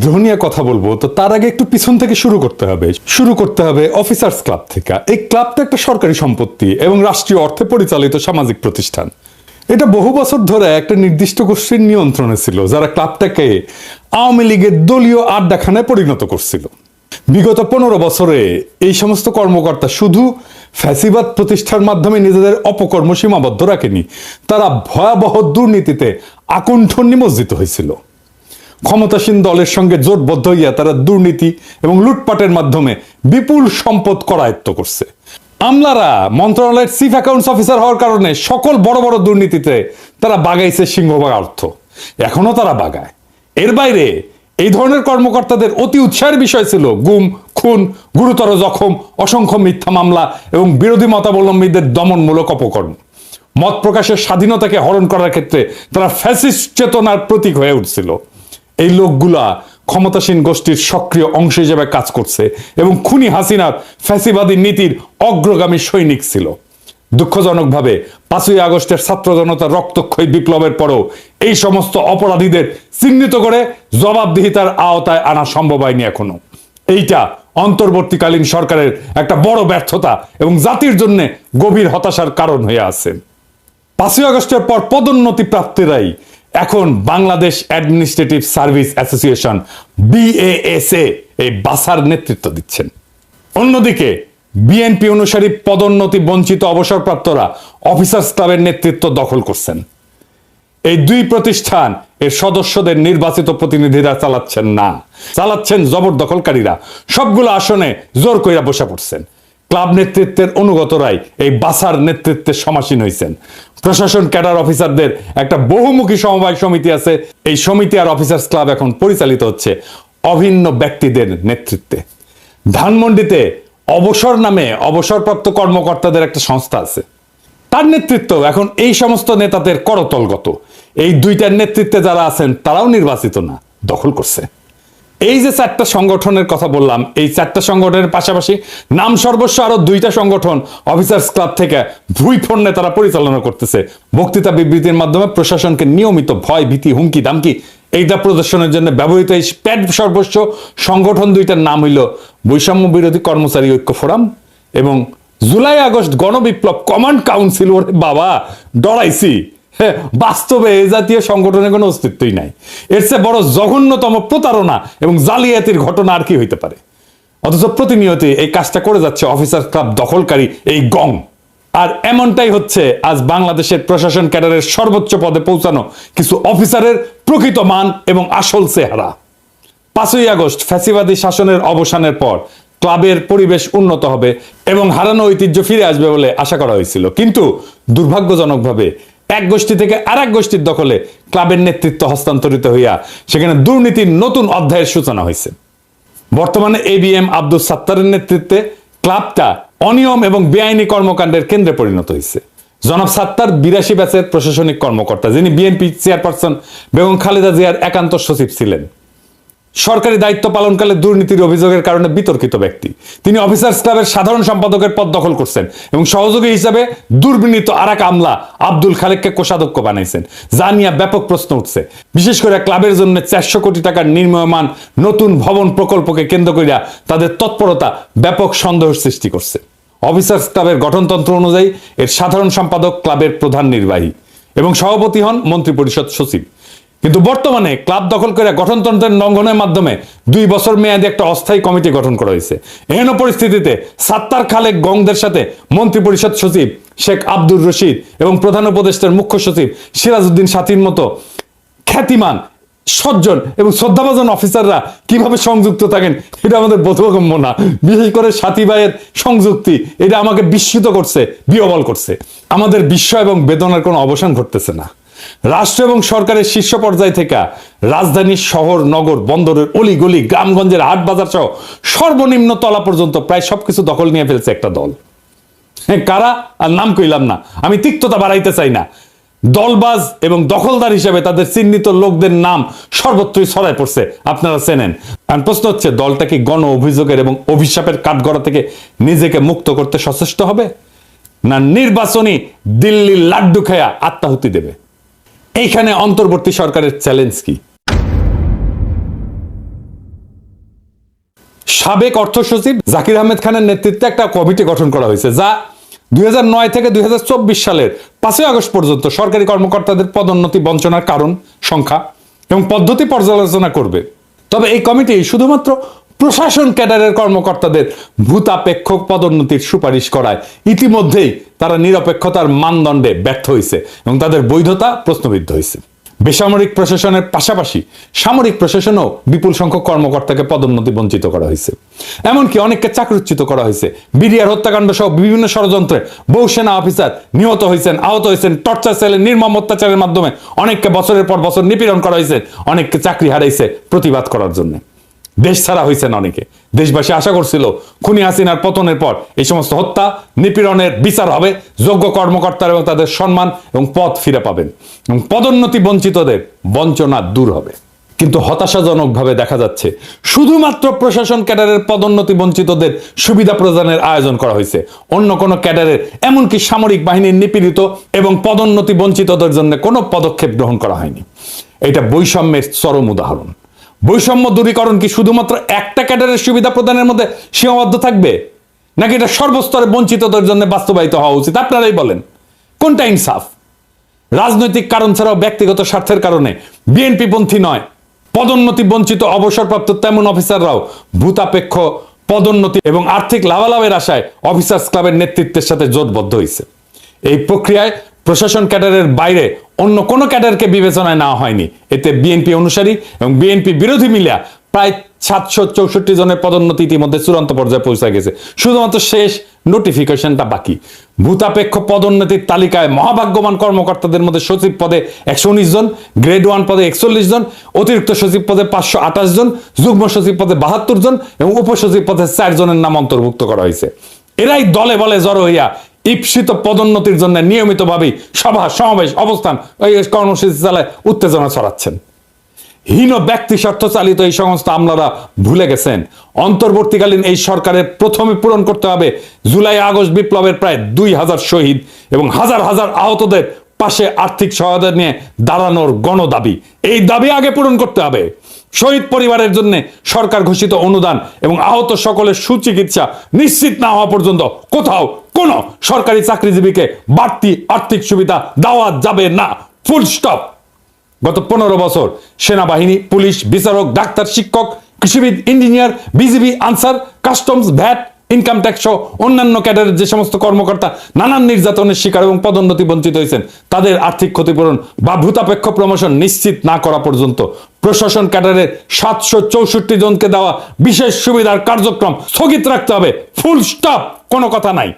বিদ্রোহ নিয়ে কথা বলবো, তো তার আগে একটু পিছন থেকে শুরু করতে হবে অফিসার্স ক্লাব থেকে। এই ক্লাবটা একটা সরকারি সম্পত্তি এবং রাষ্ট্রীয় অর্থে পরিচালিত সামাজিক প্রতিষ্ঠান। এটা বহু বছর ধরে একটা নির্দিষ্ট গোষ্ঠীর নিয়ন্ত্রণে ছিল, যারা ক্লাবটাকে আওয়ামী লীগের দলীয় আড্ডাখানায় পরিণত করছিল। বিগত 15 বছরে এই সমস্ত কর্মকর্তা শুধু ফ্যাসিবাদ প্রতিষ্ঠার মাধ্যমে নিজেদের অপকর্ম সীমাবদ্ধ রাখেনি, তারা ভয়াবহ দুর্নীতিতে আকণ্ঠ নিমজ্জিত হয়েছিল। ক্ষমতাসীন দলের সঙ্গে জোটবদ্ধ হইয়া তারা দুর্নীতি এবং লুটপাটের মাধ্যমে বিপুল সম্পদ করায়ত্ত করছে। আমলারা মন্ত্রণালয়ের চিফ অ্যাকাউন্টস অফিসার হওয়ার কারণে সকল বড় বড় দুর্নীতিতে তারা বাগাইছে সিংহভাগ অর্থ, এখনো তারা বাগায়। এর বাইরে এই ধরনের কর্মকর্তাদের অতি উৎসাহের বিষয় ছিল গুম, খুন, গুরুতর জখম, অসংখ্য মিথ্যা মামলা এবং বিরোধী মতাবলম্বীদের দমনমূলক অপকর্ম। মত প্রকাশের স্বাধীনতাকে হরণ করার ক্ষেত্রে তারা ফ্যাসিস্ট চেতনার প্রতীক হয়ে উঠছিল। এই লোকগুলা ক্ষমতাসীন গোষ্ঠীর সক্রিয় অংশ হিসেবে কাজ করছে এবং খুনি হাসিনার ফ্যাসিবাদী নীতির অগ্রগামী সৈনিক ছিল। দুঃখজনকভাবে 5ই আগস্টের ছাত্র জনতার রক্তক্ষয়ী বিপ্লবের পরও এই সমস্ত অপরাধীদের চিহ্নিত করে জবাবদিহিতার আওতায় আনা সম্ভব হয়নি এখনো। এইটা অন্তর্বর্তীকালীন সরকারের একটা বড় ব্যর্থতা এবং জাতির জন্য গভীর হতাশার কারণ হয়ে আছে। 5ই আগস্টের পর পদোন্নতি প্রাপ্তরাই এখন Bangladesh administrative service association BASA এই বাসার নেতৃত্ব দিচ্ছেন। অন্যদিকে বিএনপি অনুসারী পদোন্নতি বঞ্চিত অবসরপ্রাপ্তরা অফিসার্স ক্লাবের নেতৃত্ব দখল করছেন। এই দুই প্রতিষ্ঠান এর সদস্যদের নির্বাচিত প্রতিনিধিরা চালাচ্ছেন জবরদখলকারীরা। সবগুলো আসনে জোর কইরা বসে পড়ছেন। ক্লাব নেতৃত্বের অনুগতরাই এই বাসার নেতৃত্বে সমাসীন হয়েছেন। প্রশাসন ক্যাডার অফিসারদের একটা বহুমুখী সমবায় সমিতি আছে। এই সমিতি আর অফিসার্স ক্লাব এখন পরিচালিত হচ্ছে অভিন্ন ব্যক্তিদের নেতৃত্বে। ধানমন্ডিতে অবসর নামে অবসরপ্রাপ্ত কর্মকর্তাদের একটা সংস্থা আছে, তার নেতৃত্ব এখন এই সমস্ত নেতাদের করতলগত। এই দুইটার নেতৃত্বে যারা আছেন তারাও নির্বাচিত না, দখল করছে। এই যে 4টা সংগঠনের কথা বললাম, এই 4টা সংগঠনের পাশাপাশি নাম সর্বস্ব আরো 2টা সংগঠন অফিসার্স ক্লাব থেকে ভুইফন্ডে তারা পরিচালনা করতেছে। বক্তৃতা বিবৃতির মাধ্যমে প্রশাসনকে নিয়মিত ভয়, ভীতি, হুমকি দামকি এইটা প্রদর্শনের জন্য ব্যবহৃত এই প্যাড সর্বস্ব সংগঠন 2টার নাম হইল বৈষম্য বিরোধী কর্মচারী ঐক্য ফোরাম এবং জুলাই আগস্ট গণবিপ্লব কমান্ড কাউন্সিল। ওরে বাবা, ডরাইছি। বাস্তবে এই জাতীয় সংগঠনের কোনো অস্তিত্বই নাই। এর চেয়ে বড় জঘন্যতম প্রতারণা এবং জালিয়াতির ঘটনা আর কি হইতে পারে? অথচ প্রতিনিয়ত এই কাজটা করে যাচ্ছে অফিসার ক্লাব দখলকারী এই গং। আর এমনটাই হচ্ছে আজ বাংলাদেশের প্রশাসন ক্যাডারের সর্বোচ্চ পদে পৌঁছানো কিছু অফিসারের প্রকৃত মান এবং আসল চেহারা। 5ই আগস্ট ফ্যাসিবাদী শাসনের অবসানের পর ক্লাবের পরিবেশ উন্নত হবে এবং হারানো ঐতিহ্য ফিরে আসবে বলে আশা করা হয়েছিল, কিন্তু দুর্ভাগ্যজনকভাবে এক গোষ্ঠী থেকে আরেক গোষ্ঠীর দখলে ক্লাবের নেতৃত্ব হস্তান্তরিত হইয়া সেখানে দুর্নীতির নতুন অধ্যায়ের সূচনা হয়েছে। বর্তমানে ABM আব্দুল সাত্তারের নেতৃত্বে ক্লাবটা অনিয়ম এবং বেআইনি কর্মকাণ্ডের কেন্দ্রে পরিণত হয়েছে। জনাব সাত্তার 82 ব্যাচের প্রশাসনিক কর্মকর্তা, যিনি বিএনপি চেয়ারপারসন বেগম খালেদা জিয়ার একান্ত সচিব ছিলেন। সরকারি দায়িত্ব পালনকালে দুর্নীতির অভিযোগের কারণে বিতর্কিত ব্যক্তি। তিনি অফিসার্স ক্লাবের সাধারণ সম্পাদকের পদ দখল করছেন এবং সহযোগী হিসাবে দুর্বিনীত আরেক আমলা আব্দুল খালেককে কোষাধ্যক্ষ বানাইছেন, যা নিয়ে ব্যাপক প্রশ্ন উঠছে। বিশেষ করে ক্লাবের জন্য 400 কোটি টাকার নির্মীয়মান নতুন ভবন প্রকল্পকে কেন্দ্র করিয়া তাদের তৎপরতা ব্যাপক সন্দেহের সৃষ্টি করছে। অফিসার্স ক্লাবের গঠনতন্ত্র অনুযায়ী এর সাধারণ সম্পাদক ক্লাবের প্রধান নির্বাহী এবং সভাপতি হন মন্ত্রিপরিষদ সচিব। কিন্তু বর্তমানে ক্লাব দখল করে গঠনতন্ত্রের লঙ্ঘনের মাধ্যমে 2 বছর মেয়াদী একটা অস্থায়ী কমিটি গঠন করা হয়েছে। এহেন পরিস্থিতিতে সাত্তার খালেক গংদের সাথে মন্ত্রিপরিষদ সচিব শেখ আব্দুর রশিদ এবং প্রধান উপদেষ্টার মুখ্য সচিব সিরাজউদ্দিন সাথীর মতো খ্যাতিমান, সজ্জন এবং শ্রদ্ধাভাজন অফিসাররা কিভাবে সংযুক্ত থাকেন এটা আমাদের বোধগম্য না। বিশেষ করে সাথী ভাইয়ের সংযুক্তি, এটা আমাকে বিস্মিত করছে, বিহ্বল করছে। আমাদের বিস্ময় এবং বেদনার কোনো অবসান ঘটতেছে না। রাষ্ট্র এবং সরকারের শীর্ষ পর্যায় থেকে রাজধানীর শহর, নগর, বন্দরের অলিগলি, গ্রামগঞ্জের হাট বাজার সহ সর্বনিম্ন তলা পর্যন্ত প্রায় সবকিছু দখল নিয়ে ফেলছে একটা দল। কারা আর নাম কইলাম না, আমি তিক্ততা বাড়াইতে চাই না। দলবাজ এবং দখলদার হিসেবে তাদের চিহ্নিত লোকদের নাম সর্বত্রই ছড়ায় পড়ছে, আপনারা চেনেন। আর প্রশ্ন হচ্ছে, দলটা কি গণ অভিযোগের এবং অভিশাপের কাঠগড়া থেকে নিজেকে মুক্ত করতে সচেষ্ট হবে, না নির্বাচনী দিল্লির লাড্ডু খেয়া আত্মাহুতি দেবে? এইখানে অন্তর্বর্তী সরকারের চ্যালেঞ্জ কি? সাবেক অর্থ সচিব জাকির আহমেদ খানের নেতৃত্বে একটা কমিটি গঠন করা হয়েছে, যা 2009 থেকে 2024 সালের 5 আগস্ট পর্যন্ত সরকারি কর্মকর্তাদের পদোন্নতি বঞ্চনার কারণ, সংখ্যা এবং পদ্ধতি পর্যালোচনা করবে। তবে এই কমিটি শুধুমাত্র প্রশাসন ক্যাডারের কর্মকর্তাদের ভূতাপেক্ষ পদোন্নতির সুপারিশ করায় ইতিমধ্যেই তারা নিরপেক্ষতার মানদণ্ডে ব্যর্থ হয়েছে এবং তাদের বৈধতা প্রশ্নবিদ্ধ হয়েছে। বেসামরিক প্রশাসনের পাশাপাশি সামরিক প্রশাসনেও বিপুল সংখ্যক কর্মকর্তাকে পদোন্নতি বঞ্চিত করা হয়েছে। এমনকি অনেককে চাকরিচ্যুত করা হয়েছে। বিডিআর হত্যাকাণ্ড সহ বিভিন্ন ষড়যন্ত্রে বহু সেনা অফিসার নিহত হয়েছেন, আহত হয়েছেন। টর্চার সেলের নির্মম অত্যাচারের মাধ্যমে অনেককে বছরের পর বছর নিপীড়ন করা হয়েছে, অনেককে চাকরি হারাইছে প্রতিবাদ করার জন্য। দেশ ছাড়া হয়েছেন অনেকে। দেশবাসী আশা করছিল খুনি হাসিনার পতনের পর এই সমস্ত হত্যা নিপীড়নের বিচার হবে, যোগ্য কর্মকর্তারা এবং তাদের সম্মান এবং পদ ফিরে পাবেন এবং পদোন্নতি বঞ্চিতদের বঞ্চনা দূর হবে। কিন্তু হতাশাজনকভাবে দেখা যাচ্ছে শুধুমাত্র প্রশাসন ক্যাডারের পদোন্নতি বঞ্চিতদের সুবিধা প্রদানের আয়োজন করা হয়েছে। অন্য কোনো ক্যাডারের, এমনকি সামরিক বাহিনীর নিপীড়িত এবং পদোন্নতি বঞ্চিতদের জন্য কোনো পদক্ষেপ গ্রহণ করা হয়নি। এটা বৈষম্যের চরম উদাহরণ। বৈষম্য দূরীকরণ কি শুধুমাত্র একটা ক্যাডারের সুবিধা প্রদানের মধ্যে সীমাবদ্ধ থাকবে, নাকি এটা সর্বস্তরে বঞ্চিতদের জন্য বাস্তবায়িত হওয়া উচিত? আপনারাই বলেন, কোনটা ইনসাফ? রাজনৈতিক কারণ ছাড়াও ব্যক্তিগত স্বার্থের কারণে বিএনপি পন্থী নয়, পদোন্নতি বঞ্চিত অবসরপ্রাপ্ত তেমন অফিসাররাও ভূতাপেক্ষ পদোন্নতি এবং আর্থিক লাভালাভের আশায় অফিসার্স ক্লাবের নেতৃত্বের সাথে জোটবদ্ধ হয়েছে। এই প্রক্রিয়ায় প্রশাসন ক্যাডারের বাইরে অন্য কোনো ক্যাডারকে বিবেচনায় নেওয়া হয়নি। এতে বিএনপি অনুসারী এবং বিএনপি বিরোধী মিলিয়া প্রায় 764 জনের পদোন্নতি ইতিমধ্যে চূড়ান্ত পর্যায়ে পৌঁছে গেছে। শুধুমাত্র শেষ নোটিফিকেশনটা বাকি। ভূতাপেক্ষ পদোন্নতির তালিকায় মহাভাগ্যবান কর্মকর্তাদের মধ্যে সচিব পদে 119 জন, গ্রেড 1 পদে 41 জন, অতিরিক্ত সচিব পদে 528 জন, যুগ্ম সচিব পদে 72 জন এবং উপসচিব পদে 4 জনের নাম অন্তর্ভুক্ত করা হয়েছে। এরাই দলে বলে জড়ো হইয়া ঈপ্সিত পদোন্নতির জন্য নিয়মিতভাবেই সভা সমাবেশ অবস্থান কর্মসূচি চালায় উত্তেজনা ছড়াচ্ছেন। হীন ব্যক্তি স্বার্থ চালিত এই সমস্ত আমলারা ভুলে গেছেন অন্তর্বর্তীকালীন এই সরকারের প্রথমে পূরণ করতে হবে জুলাই আগস্ট বিপ্লবের প্রায় 2000 শহীদ এবং হাজার হাজার আহতদের পাশে আর্থিক সহায়তা নিয়ে দাঁড়ানোর গণদাবি। এই দাবি আগে পূরণ করতে হবে। শহীদ পরিবারের জন্য সরকার ঘোষিত অনুদান এবং আহত সকলের সুচিকিৎসা নিশ্চিত না হওয়া পর্যন্ত কোথাও কোনো সরকারি চাকরিজীবীকে বাড়তি আর্থিক সুবিধা দেওয়া যাবে না। Full stop. গত 15 বছর সেনাবাহিনী, পুলিশ, বিচারক, ডাক্তার, শিক্ষক, কৃষিবিদ, engineer, BGB, Ansar, customs, VAT, income tax সহ অন্যান্য ক্যাডারের যে সমস্ত কর্মকর্তা নানান নির্যাতনের শিকার এবং পদোন্নতি বঞ্চিত হয়েছেন, তাদের আর্থিক ক্ষতিপূরণ বা ভূতাপেক্ষ প্রমোশন নিশ্চিত না করা পর্যন্ত প্রশাসন ক্যাডারের 764 জনকে দেওয়া বিশেষ সুবিধার কার্যক্রম স্থগিত রাখতে হবে। Full stop. কোনো কথা নাই।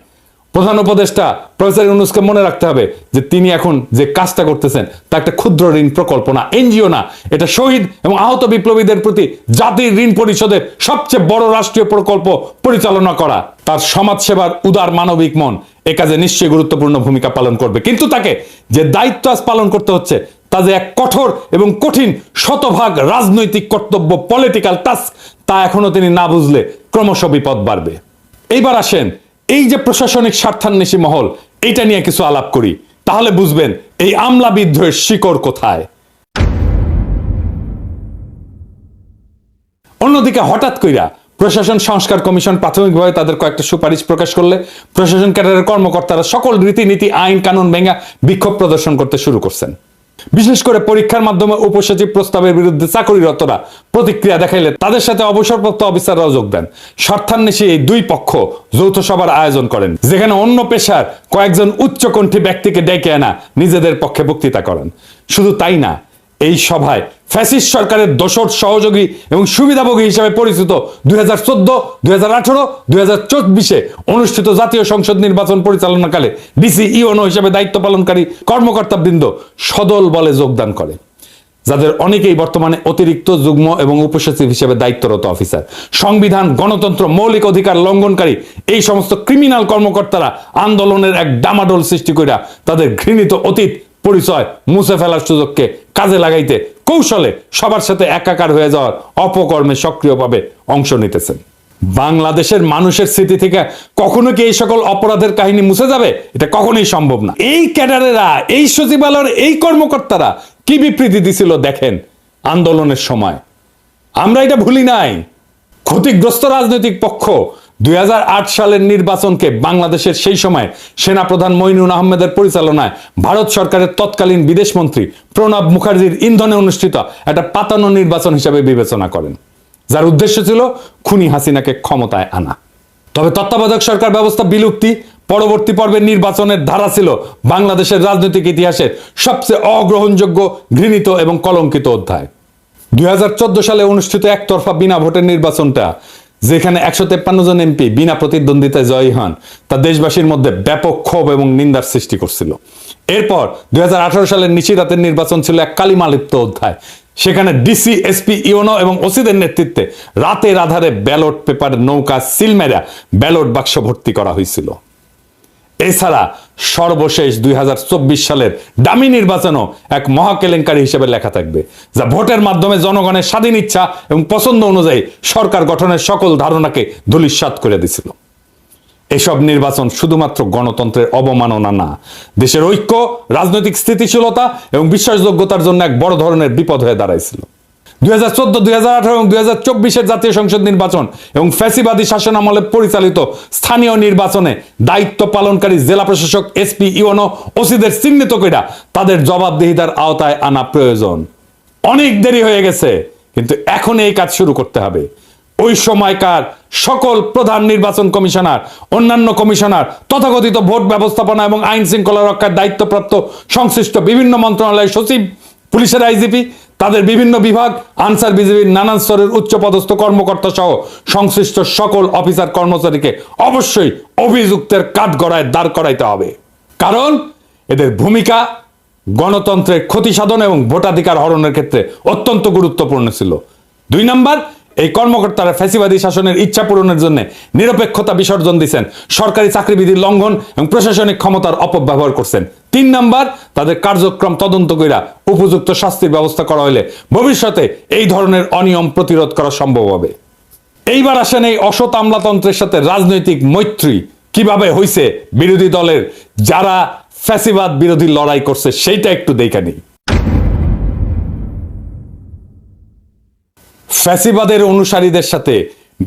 প্রধান উপদেষ্টা প্রফেসর ইউনূসকে মনে রাখতে হবে যে তিনি এখন যে কাজটা করতেছেন তা একটা ক্ষুদ্র ঋণ প্রকল্প না, এনজিও না। এটা শহীদ এবং আহত বিপ্লবীদের প্রতি জাতির ঋণ পরিশোধের সবচেয়ে বড় রাষ্ট্রীয় প্রকল্প পরিচালনা করা। তার সমাজসেবার উদার মানবিক মন এ কাজে নিশ্চয়ই গুরুত্বপূর্ণ ভূমিকা পালন করবে। কিন্তু তাকে যে দায়িত্ব আজ পালন করতে হচ্ছে তা যে এক কঠোর এবং কঠিন শতভাগ রাজনৈতিক কর্তব্য, পলিটিক্যাল টাস্ক, তা এখনো তিনি না বুঝলে ক্রমশ বিপদ বাড়বে। এইবার আসেন এই যে প্রশাসনিক স্বার্থান্বেষী মহল, এটা নিয়ে কিছু আলাপ করি, তাহলে বুঝবেন এই আমলা বিদ্রোহের শিকড় কোথায়। অন্যদিকে হঠাৎ কইরা প্রশাসন সংস্কার কমিশন প্রাথমিকভাবে তাদের কয়েকটা সুপারিশ প্রকাশ করলে প্রশাসন ক্যাডারের কর্মকর্তারা সকল রীতিনীতি, আইন কানুন ভেঙে বিক্ষোভ প্রদর্শন করতে শুরু করছেন। বিশেষ করে পরীক্ষার মাধ্যমে উপসচিব প্রস্তাবের বিরুদ্ধে চাকরিরতরা প্রতিক্রিয়া দেখাইলে তাদের সাথে অবসরপ্রাপ্ত অফিসাররাও যোগ দেন। স্বার্থান্বেষী এই দুই পক্ষ যৌথ সভার আয়োজন করেন, যেখানে অন্য পেশার কয়েকজন উচ্চকণ্ঠী ব্যক্তিকে ডেকে আনা নিজেদের পক্ষে বক্তৃতা করেন। শুধু তাই না, এই সভায় ফ্যাসিস্ট সরকারের দোসর, সহযোগী এবং সুবিধাভোগী হিসেবে পরিচিত 2014, 2018, 2024 অনুষ্ঠিত জাতীয় সংসদ নির্বাচন পরিচালনাকালে ডিসি ইউনো হিসেবে দায়িত্ব পালনকারী কর্মকর্তাবৃন্দ সদল বলে যোগদান করে, যাদের অনেকেই বর্তমানে অতিরিক্ত, যুগ্ম এবং উপসচিব হিসেবে দায়িত্বরত অফিসার। সংবিধান, গণতন্ত্র, মৌলিক অধিকার লঙ্ঘনকারী এই সমস্ত ক্রিমিনাল কর্মকর্তারা আন্দোলনের এক ডামাডোল সৃষ্টি কইরা তাদের ঘৃণিত অতীত পরিচয় মুছে ফেলার সুযোগকে কাজে লাগাইতে কৌশলে সবার সাথে একাকার হয়ে যাওয়ার অপকর্মে সক্রিয়ভাবে অংশ নিতেছেন। বাংলাদেশের মানুষের স্মৃতি থেকে কখনো কি এই সকল অপরাধের কাহিনী মুছে যাবে? এটা কখনোই সম্ভব না। এই ক্যাডারেরা, এই সচিবালয়ের এই কর্মকর্তারা কি বিবৃতি দিছিল দেখেন আন্দোলনের সময়। আমরা এটা ভুলি নাই। ক্ষতিগ্রস্ত রাজনৈতিক পক্ষ 2008 সালের নির্বাচনকে বাংলাদেশের সেই সময় সেনাপ্রধান মঈনুল আহমেদের পরিচালনায় ভারত সরকারের তৎকালীন বিদেশমন্ত্রী প্রণব মুখার্জির ইন্ধনে অনুষ্ঠিত একটা পাতানো নির্বাচন হিসেবে বিবেচনা করেন, যার উদ্দেশ্য ছিল খুনি হাসিনাকে ক্ষমতায় আনা। তবে তত্ত্বাবধায়ক সরকার ব্যবস্থা বিলুপ্তি পরবর্তী পর্বের নির্বাচনের ধারা ছিল বাংলাদেশের রাজনৈতিক ইতিহাসের সবচেয়ে অগ্রহণযোগ্য, ঘৃণিত এবং কলঙ্কিত অধ্যায়। 2014 সালে অনুষ্ঠিত একতরফা বিনা ভোটের নির্বাচনটা, যেখানে 153 জন এমপি বিনা প্রতিদ্বন্দ্বিতায় জয়ী হন, তা দেশবাসীর মধ্যে ব্যাপক ক্ষোভ এবং নিন্দার সৃষ্টি করছিল। এরপর 2018 সালের নিশিরাতের নির্বাচন ছিল এক কালিমালিপ্ত অধ্যায়। সেখানে ডিসি, এসপি, ইউনো এবং ওসিদের নেতৃত্বে রাতের আধারে ব্যালট পেপার নৌকা সিল মেরা ব্যালট বাক্স ভর্তি করা হয়েছিল। এছাড়া সর্বশেষ 2024 সালের ডামি নির্বাচনও এক মহা কেলেঙ্কারি হিসেবে লেখা থাকবে, যা ভোটের মাধ্যমে জনগণের স্বাধীন ইচ্ছা এবং পছন্দ অনুযায়ী সরকার গঠনের সকল ধারণাকে ধূলিসাৎ করে দিছিল। এসব নির্বাচন শুধুমাত্র গণতন্ত্রের অবমাননা না, দেশের ঐক্য, রাজনৈতিক স্থিতিশীলতা এবং বিশ্বাসযোগ্যতার জন্য এক বড় ধরনের বিপদ হয়ে দাঁড়াইছিল। 2014, 2018 এবং 2024 জাতীয় সংসদ নির্বাচন এবং ফ্যাসিবাদী শাসনামলে পরিচালিত স্থানীয় নির্বাচনে দায়িত্ব পালনকারী জেলা প্রশাসক, এসপি, ইউনো, ওসিদের চিহ্নিত কইরা তাদের জবাবদিহিতার আওতায় আনা প্রয়োজন। অনেক দেরি হয়ে গেছে, কিন্তু এখন এই কাজ শুরু করতে হবে। ওই সময়কার সকল প্রধান নির্বাচন কমিশনার, অন্যান্য কমিশনার, তথাকথিত ভোট ব্যবস্থাপনা এবং আইন শৃঙ্খলা রক্ষার দায়িত্বপ্রাপ্ত সংশ্লিষ্ট বিভিন্ন মন্ত্রণালয়ের সচিব, পুলিশের আইজিপি, তাদের বিভিন্ন বিভাগ, আনসার বিজিবির নানান স্তরের উচ্চপদস্থ কর্মকর্তা সহ সংশ্লিষ্ট সকল অফিসার কর্মচারীকে অবশ্যই অভিযুক্তের কাঠগড়ায় দাঁড় করাইতে হবে। কারণ এদের ভূমিকা গণতন্ত্রের ক্ষতি সাধন এবং ভোটাধিকার হরণের ক্ষেত্রে অত্যন্ত গুরুত্বপূর্ণ ছিল। 2 নাম্বার, এই কর্মকর্তারা ফ্যাসিবাদী শাসনের ইচ্ছা পূরণের জন্য নিরপেক্ষতা বিসর্জন দিচ্ছেন, সরকারি চাকরিবিধির লঙ্ঘন এবং প্রশাসনিক ক্ষমতার অপব্যবহার করছেন। 3 নাম্বার, তাদের কার্যক্রম তদন্ত কইরা উপযুক্ত শাস্তির ব্যবস্থা করা হলে ভবিষ্যতে এই ধরনের অনিয়ম প্রতিরোধ করা সম্ভব হবে। এইবার আসেন এই অসৎ আমলাতন্ত্রের সাথে রাজনৈতিক মৈত্রী কিভাবে হইছে বিরোধী দলের, যারা ফ্যাসিবাদ বিরোধী লড়াই করছে, সেইটা একটু দেখে নিই। ফ্যাসিবাদের অনুসারীদের সাথে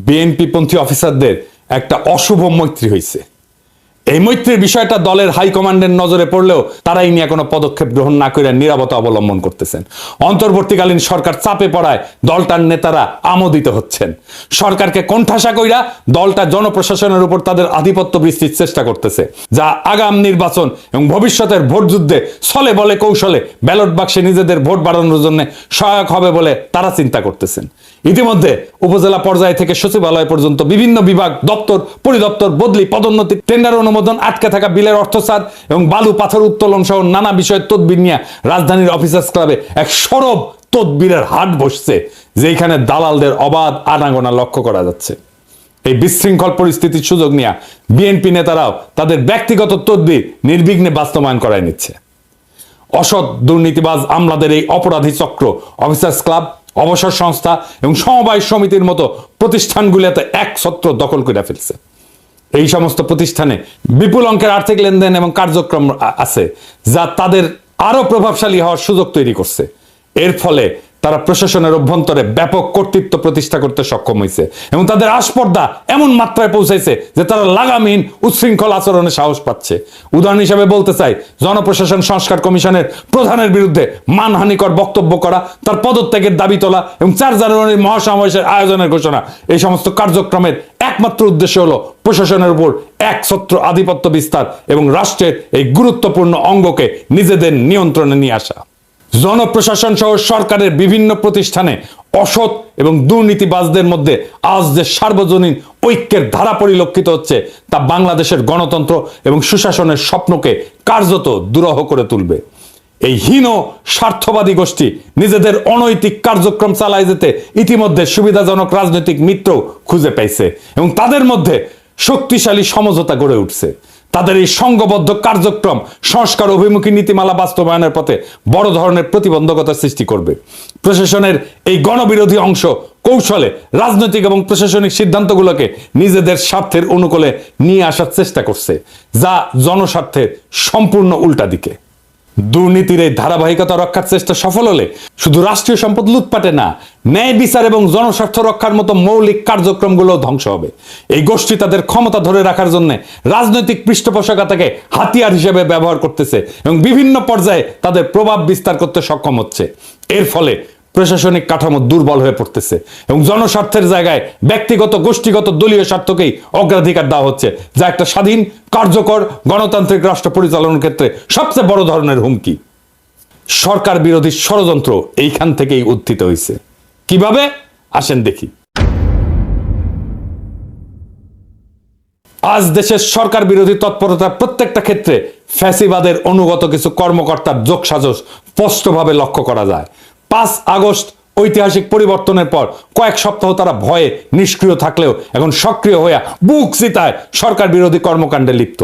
বিএনপি পন্থী অফিসারদের একটা অশুভ মৈত্রী হয়েছে। এই মৈত্রীর বিষয়টা দলের হাইকমান্ডের নজরে পড়লেও তারা এই নিয়ে কোনো পদক্ষেপ গ্রহণ না করে নীরবতা অবলম্বন করতেছেন। অন্তর্বর্তীকালীন সরকার চাপে পড়ায় দলটার নেতারা আমোদিত হচ্ছেন। সরকারকে কোণঠাসা কইরা দলটা জনপ্রশাসনের উপর তাদের আধিপত্য বৃষ্টির চেষ্টা করতেছে, যা আগাম নির্বাচন এবং ভবিষ্যতের ভোট যুদ্ধে ছলে বলে কৌশলে ব্যালট বাক্সে নিজেদের ভোট বাড়ানোর জন্য সহায়ক হবে বলে তারা চিন্তা করতেছেন। ইতিমধ্যে উপজেলা পর্যায় থেকে সচিবালয় পর্যন্ত বিভিন্ন বিভাগ, দপ্তর, পরিদপ্তর বদলি, পদোন্নতি, টেন্ডার অনুমোদন, আটকে থাকা বিলের অর্থসার এবং বালু পাথর উত্তোলন সহ নানা বিষয়ের তদবির নিয়ে রাজধানীর অফিসার্স ক্লাবে এক সরব তদবিরের হাট বসছে, যেখানে দালালদের অবাধ আনাগোনা লক্ষ্য করা যাচ্ছে। এই বিশৃঙ্খল পরিস্থিতির সুযোগ নিয়ে বিএনপি নেতারাও তাদের ব্যক্তিগত তদবির নির্বিঘ্নে বাস্তবায়ন করায় নিচ্ছে। অসৎ দুর্নীতিবাজ আমলাদের এই অপরাধী চক্র অফিসার্স ক্লাব, অবসর সংস্থা এবং সমবায় সমিতির মতো প্রতিষ্ঠানগুলোতে এক ছত্র দখল করে ফেলছে। এই সমস্ত প্রতিষ্ঠানে বিপুল অঙ্কের আর্থিক লেনদেন এবং কার্যক্রম আছে, যা তাদের আরো প্রভাবশালী হওয়ার সুযোগ তৈরি করছে। এর ফলে তারা প্রশাসনের অভ্যন্তরে ব্যাপক কর্তৃত্ব প্রতিষ্ঠা করতে সক্ষম হয়েছে এবং তাদের আস্পর্ধা এমন মাত্রায় পৌঁছাইছে যে তারা লাগামহীন উচ্ছৃঙ্খল আচরণে সাহস পাচ্ছে। উদাহরণ হিসেবে বলতে চাই, জনপ্রশাসন সংস্কার কমিশনের প্রধানের বিরুদ্ধে মানহানিকর বক্তব্য করা, তার পদত্যাগের দাবি তোলা এবং 4 জানুয়ারির মহাসমাবেশের আয়োজনের ঘোষণা। এই সমস্ত কার্যক্রমের একমাত্র উদ্দেশ্য হলো প্রশাসনের উপর একছত্র আধিপত্য বিস্তার এবং রাষ্ট্রের এই গুরুত্বপূর্ণ অঙ্গকে নিজেদের নিয়ন্ত্রণে নিয়ে আসা। জনপ্রশাসন সহ সরকারের বিভিন্ন প্রতিষ্ঠানে অসৎ এবং দুর্নীতিবাজদের মধ্যে আজ যে সার্বজনীন ঐক্যের ধারা পরিলক্ষিত হচ্ছে, তা বাংলাদেশের গণতন্ত্র এবং সুশাসনের স্বপ্নকে কার্যত দুরূহ করে তুলবে। এই হীন স্বার্থবাদী গোষ্ঠী নিজেদের অনৈতিক কার্যক্রম চালায় যেতে ইতিমধ্যে সুবিধাজনক রাজনৈতিক মিত্র খুঁজে পাইছে এবং তাদের মধ্যে শক্তিশালী সমঝোতা গড়ে উঠছে। তাদের এই সংঘবদ্ধ কার্যক্রম সংস্কার অভিমুখী নীতিমালা বাস্তবায়নের পথে বড় ধরনের প্রতিবন্ধকতা সৃষ্টি করবে। প্রশাসনের এই গণবিরোধী অংশ কৌশলে রাজনৈতিক এবং প্রশাসনিক সিদ্ধান্তগুলোকে নিজেদের স্বার্থের অনুকূলে নিয়ে আসার চেষ্টা করছে, যা জনস্বার্থের সম্পূর্ণ উল্টা দিকে। দুর্নীতির এই ধারাবাহিকতা রক্ষার চেষ্টা সফল হলে শুধু রাষ্ট্রীয় সম্পদ লুটপাটে না, ন্যায় বিচার এবং জনস্বার্থ রক্ষার মতো মৌলিক কার্যক্রমগুলো ধ্বংস হবে। এই গোষ্ঠী তাদের ক্ষমতা ধরে রাখার জন্য রাজনৈতিক পৃষ্ঠপোষকতাকে হাতিয়ার হিসেবে ব্যবহার করতেছে এবং বিভিন্ন পর্যায়ে তাদের প্রভাব বিস্তার করতে সক্ষম হচ্ছে। এর ফলে প্রশাসনিক কাঠামো দুর্বল হয়ে পড়তেছে এবং জনস্বার্থের জায়গায় ব্যক্তিগত গোষ্ঠীগত দলীয় স্বার্থকেই অগ্রাধিকার দেওয়া হচ্ছে, যা একটা স্বাধীন কার্যকর গণতান্ত্রিক রাষ্ট্র পরিচালনার ক্ষেত্রে সবচেয়ে বড় ধরনের হুমকি। সরকার বিরোধী ষড়যন্ত্র এইখান থেকেই উত্থিত হয়েছে। কিভাবে আসেন দেখি। আজ দেশের সরকার বিরোধী তৎপরতার প্রত্যেকটা ক্ষেত্রে ফ্যাসিবাদের অনুগত কিছু কর্মকর্তার যোগসাজশ স্পষ্টভাবে লক্ষ্য করা যায়। 5 আগস্ট ঐতিহাসিক পরিবর্তনের পর কয়েক সপ্তাহ তারা ভয়ে নিষ্ক্রিয় থাকলেও এখন সক্রিয় হয়ে বুক চিতায় সরকার বিরোধী কর্মকাণ্ডে লিপ্ত।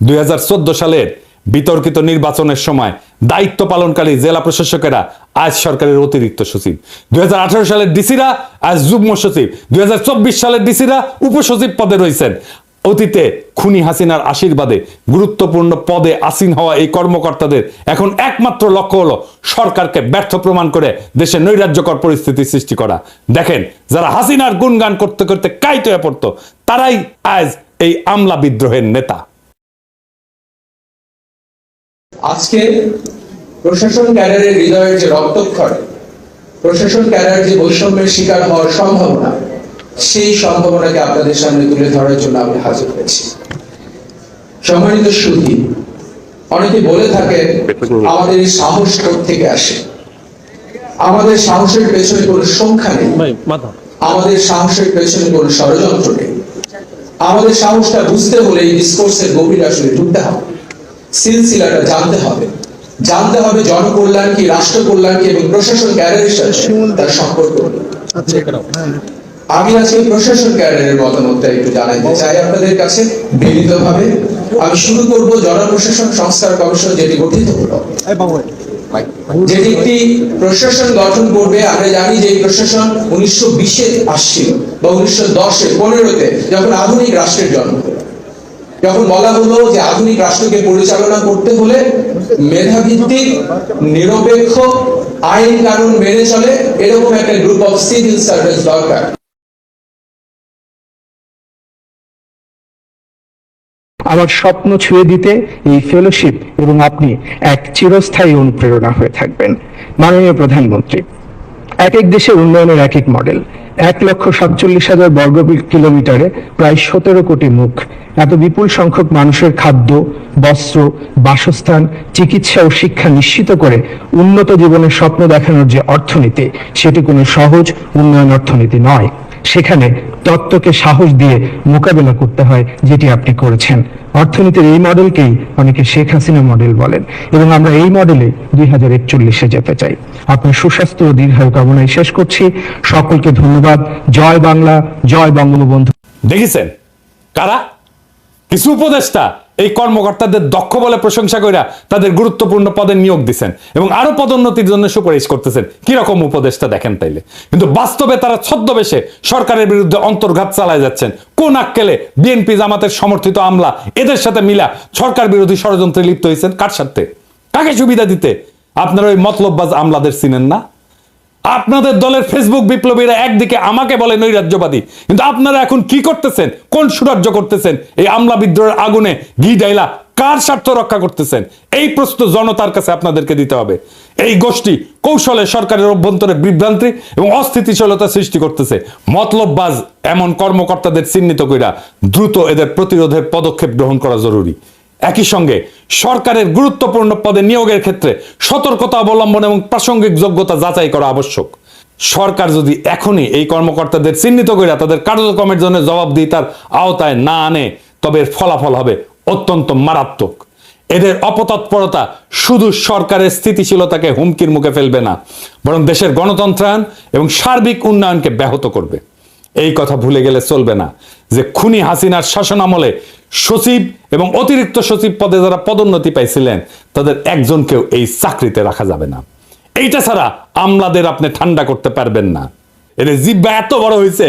2014 সালের বিতর্কিত নির্বাচনের সময় দায়িত্ব পালনকারী জেলা প্রশাসকেরা আজ সরকারের অতিরিক্ত সচিব, 2018 সালের ডিসিরা আজ যুগ্ম সচিব, 2024 সালের ডিসিরা উপসচিব পদে রয়েছেন। অতীতে খুনি হাসিনার আশীর্বাদে গুরুত্বপূর্ণ পদে আসীন হওয়া এই কর্মকর্তাদের এখন একমাত্র লক্ষ্য হলো সরকারকে ব্যর্থ প্রমাণ করে দেশে নৈরাজ্যকর পরিস্থিতি সৃষ্টি করা। দেখেন, যারা হাসিনার গুণগান করতে করতে কাইত হয়ে পড়তো তারাই আজ এই আমলা বিদ্রোহের নেতা। আজকে প্রশাসন ক্যাডারের হৃদয়ের যে রক্তক্ষরণ, প্রশাসন ক্যাডার যে বৈষম্যের শিকার হওয়ার সম্ভাবনা, সেই সম্ভাবনাকে আপনাদের সামনে তুলে ধরার জন্য আমি হাজির হয়েছি। সম্মানিত সুধী, অনেকে বলে থাকে আমাদের এই সাহস থেকে আসে। আমাদের সাহসের পেছনে কোনো সংখ্যা নেই, আমাদের সাহসের পেছনে কোনো ষড়যন্ত্র নেই। আমাদের সাহসটা বুঝতে হলে এই ডিসকোর্সের গভীরে আসলে ঢুকতে হবে, সিলসিলাটা জানতে হবে জনকল্যাণ কি, রাষ্ট্র কল্যাণ কি এবং প্রশাসন ক্যাডারের সাথে তার সম্পর্ক। আমি আজকে প্রশাসন ক্যাডারের মতামতটা একটু জানাইতে চাই আপনাদের কাছে বিনীতভাবে। আমি শুরু করব জনপ্রশাসন সংস্কার কমিশন যেটি গঠিত হলো, যেটি একটি প্রশাসন গঠন করবে। আমরা জানি যে এই প্রশাসন 1920-এ আসছিল বা 1910-এ 15-তে যখন আধুনিক রাষ্ট্রের জন্ম হলো, যখন বলা হলো যে আধুনিক রাষ্ট্রকে পরিচালনা করতে হলে মেধাভিত্তিক নিরপেক্ষ আইন কানুন মেনে চলে এরকম একটা গ্রুপ অফ সিভিল সার্ভেন্টস দরকার। আমার স্বপ্ন ছুঁয়ে দিতে এই ফেলোশিপ এবং আপনি এক চিরস্থায়ী অনুপ্রেরণা হয়ে থাকবেন। মাননীয় প্রধানমন্ত্রী, এক এক দেশের উন্নয়নের এক এক মডেল। 1,47,000 বর্গ কিলোমিটারে প্রায় 17 কোটি মুখ, এত বিপুল সংখ্যক মানুষের খাদ্য, বস্ত্র, বাসস্থান, চিকিৎসা ও শিক্ষা নিশ্চিত করে উন্নত জীবনের স্বপ্ন দেখানোর যে অর্থনীতি, সেটি কোনো সহজ উন্নয়ন অর্থনীতি নয়। সেখানে তত্ত্বকে সাহস দিয়ে মোকাবেলা করতে হয়, যেটি আপনি করেছেন। অর্থনীতির এই মডেলকেই অনেকে শেখ হাসিনা মডেল বলেন এবং আমরা এই মডেলে 2041-এ যেতে চাই। আপনার সুস্বাস্থ্য ও দীর্ঘায়ু কামনায় শেষ করছি। সকলকে ধন্যবাদ। জয় বাংলা, জয় বঙ্গবন্ধু। দেখেছেন কারা? কিছু উপদেষ্টা এই কর্মকর্তাদের দক্ষ বলে প্রশংসা কইরা তাদের গুরুত্বপূর্ণ পদে নিয়োগ দিচ্ছেন এবং আরো পদোন্নতির জন্য সুপারিশ করতেছেন। কিরকম উপদেষ্টা দেখেন তাইলে। কিন্তু বাস্তবে তারা ছদ্মবেশে সরকারের বিরুদ্ধে অন্তর্ঘাত চালায় যাচ্ছেন। কোন আক্কেলে বিএনপি জামাতের সমর্থিত আমলা এদের সাথে মিলা সরকার বিরোধী ষড়যন্ত্রে লিপ্ত হয়েছেন? কার স্বার্থে? কাকে সুবিধা দিতে? আপনারা ওই মতলববাজ আমলাদের চিনেন না? আপনাদের দলের ফেসবুক বিপ্লবীরা একদিকে আমাকে বলে নৈরাজ্যবাদী, কিন্তু আপনারা এখন কি করতেছেন? কোন সুরাজ্য করতেছেন? এই আমলা বিদ্রোহের আগুনে ঘি ডাইলা কার স্বার্থ রক্ষা করতেছেন? এই প্রশ্ন জনতার কাছে আপনাদেরকে দিতে হবে। এই গোষ্ঠী কৌশলে সরকারের অভ্যন্তরে বিভ্রান্তি এবং অস্থিতিশীলতা সৃষ্টি করতেছে। মতলববাজ এমন কর্মকর্তাদের চিহ্নিত কইরা দ্রুত এদের প্রতিরোধের পদক্ষেপ গ্রহণ করা জরুরি। একই সঙ্গে সরকারের গুরুত্বপূর্ণ পদে নিয়োগের ক্ষেত্রে সতর্কতা অবলম্বন এবং প্রাসঙ্গিক যোগ্যতা যাচাই করা আবশ্যক। সরকার যদি এখনই এই কর্মকর্তাদের চিহ্নিত করে তাদের কার্যক্রমের জন্য জবাবদিহিতার আওতায় না আনে, তবে এর ফলাফল হবে অত্যন্ত মারাত্মক। এদের অপতৎপরতা শুধু সরকারের স্থিতিশীলতাকে হুমকির মুখে ফেলবে না, বরং দেশের গণতন্ত্রায়ন এবং সার্বিক উন্নয়নকে ব্যাহত করবে। এই কথা ভুলে গেলে চলবে না যে খুনি হাসিনার শাসনামলে সচিব এবং অতিরিক্ত সচিব পদে যারা পদোন্নতি পাইছিলেন তাদের একজনকেও এই চাকরিতে রাখা যাবে না। এইটা ছাড়া আমলাদের আপনি ঠান্ডা করতে পারবেন না। এদের জিহ্বা এত বড় হয়েছে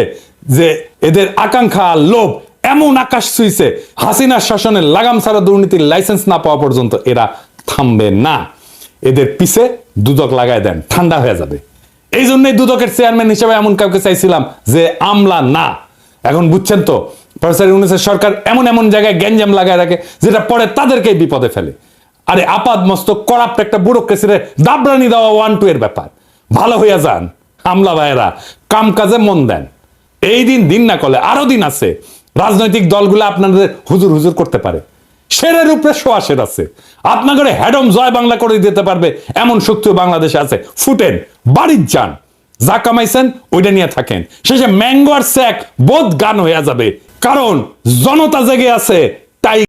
যে এদের আকাঙ্ক্ষা লোভ এমন আকাশ ছুঁইছে, হাসিনার শাসনের লাগাম ছাড়া দুর্নীতির লাইসেন্স না পাওয়া পর্যন্ত এরা থামবে না। এদের পিছে দুদক লাগায় দেন, ঠান্ডা হয়ে যাবে। এই জন্যই দুদকের চেয়ারম্যান হিসেবে এমন কাউকে চাইছিলাম যে আমলা না। এখন বুঝছেন তো, প্রফেসর ইউনূসের সরকার এমন এমন জায়গায় গ্যাঞ্জাম লাগায় রাখে যেটা পরে তাদেরকেই বিপদে ফেলে। আরে আপাদ মস্তক করাপ্ট একটা ব্যুরোক্রেসিরে দাবরানি দেওয়া 1-2 এর ব্যাপার। ভালো হইয়া যান আমলা ভাইয়েরা, কাম কাজে মন দেন। এই দিন না করলে আরো দিন আছে, রাজনৈতিক দলগুলো আপনাদের হুজুর হুজুর করতে পারে। শেরের উপরে সোয়াশের আছে, আপনাদের হ্যাডম জয় বাংলা করে দিতে পারবে এমন শক্তিও বাংলাদেশে আছে। ফুটেন, বাড়ির যান, যা কামাইছেন ওইটা নিয়ে থাকেন। শেষে ম্যাঙ্গো আর স্যাক বোধ গান হয়ে যাবে, কারণ জনতা জেগে আছে। তাই